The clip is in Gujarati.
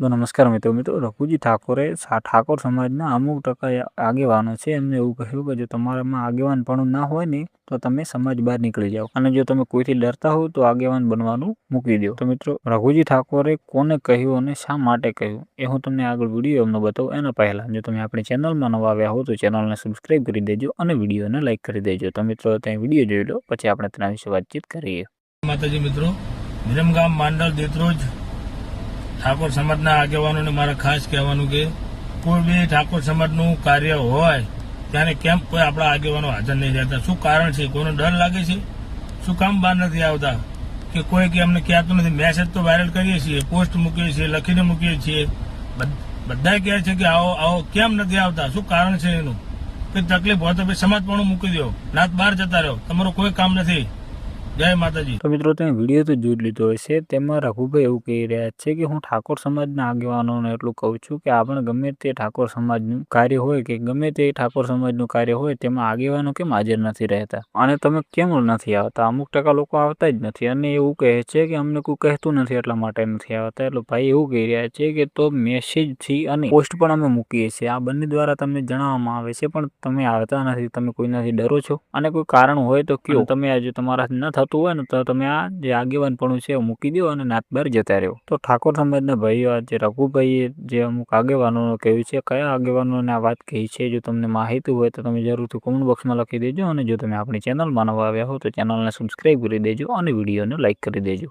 તો નમસ્કાર મિત્રો રઘુજી ઠાકોરે ઠાકોર સમાજના અમુક ટકા આગેવાનો છે એમને એવું કહ્યું કે જો તમારામાં આગેવાનપણું ના હોય ને તો તમે સમાજ બહાર નીકળી જાઓ અને જો તમે કોઈથી ડરતા હો તો આગેવાન બનવાનું મૂકી દો। તો મિત્રો રઘુજી ઠાકોરે કોને કહ્યું અને શા માટે કહ્યું એ હું તમને આગળ વિડીયો એમનો બતાવું। એના પહેલા જો તમે આપણી ચેનલમાં નવા આવ્યા હો તો ચેનલને સબસ્ક્રાઇબ કરી દેજો અને વિડીયોને લાઇક કરી દેજો। તો મિત્રો ત્યાં વિડીયો જોઈ લો પછી આપણે તેના વિશે વાતચીત કરીએ। માતાજી મિત્રો, વિરમગામ માંડલ દેત્રોજ ઠાકોર સમાજના આગેવાનોને મારા ખાસ કહેવાનું કે કોઈ બી ઠાકોર સમાજનું કાર્ય હોય ત્યારે કેમ કોઈ આપણા આગેવાનો હાજર નહીં રહેતા? શું કારણ છે? કોઈનો ડર લાગે છે? શું કામ બહાર નથી આવતા? કે કોઈ કે અમને કહેતું નથી? મેસેજ તો વાયરલ કરીએ છીએ, પોસ્ટ મૂકીએ છીએ, લખીને મૂકીએ છીએ, બધા કહે છે કે આવો આવો, કેમ નથી આવતા? શું કારણ છે એનું? કોઈ તકલીફ હોય તો ભાઈ સમાજપણું મૂકી દો, નાત બહાર જતા રહો, તમારું કોઈ કામ નથી। જય માતાજી। તો મિત્રો તમે વિડીયો તો જોઈ લીધો હશે। તેમાં રઘુભાઈ એવું કહી રહ્યા છે કે હું ઠાકોર સમાજના આગેવાનોને એટલું કહું છું કે આપણે ગમે તે ઠાકોર સમાજનું કાર્ય હોય કે ગમે તે ઠાકોર સમાજનું કાર્ય હોય તેમાં આગેવાનો કેમ હાજર નથી રહેતા અને તમે કેમ નથી આવતા? અમુક ટકા લોકો આવતા જ નથી અને એવું કહે છે કે અમને કોઈ કહેતું નથી એટલા માટે નથી આવતા। એટલે ભાઈ એવું કહી રહ્યા છે કે તો મેસેજથી અને પોસ્ટ પણ અમે મૂકીએ છીએ, આ બંને દ્વારા તમને જણાવવામાં આવે છે પણ તમે આવતા નથી, તમે કોઈનાથી ડરો છો અને કોઈ કારણ હોય તો કયો। તમે આજે તમારા ન થતું હોય ને તો તમે આ જે આગેવાનપણું છે મૂકી દો અને નાત બહાર જતા રહ્યો। તો ઠાકોર સમાજના ભાઈઓ આજે રઘુભાઈએ જે અમુક આગેવાનોને કહ્યું છે, કયા આગેવાનોને આ વાત કહી છે, જો તમને માહિતી હોય તો તમે જરૂરથી કોમેન્ટ બોક્સમાં લખી દેજો અને જો તમે આપણી ચેનલમાં નવા આવ્યા હો તો ચેનલને સબસ્ક્રાઇબ કરી દેજો અને વિડીયોને લાઇક કરી દેજો।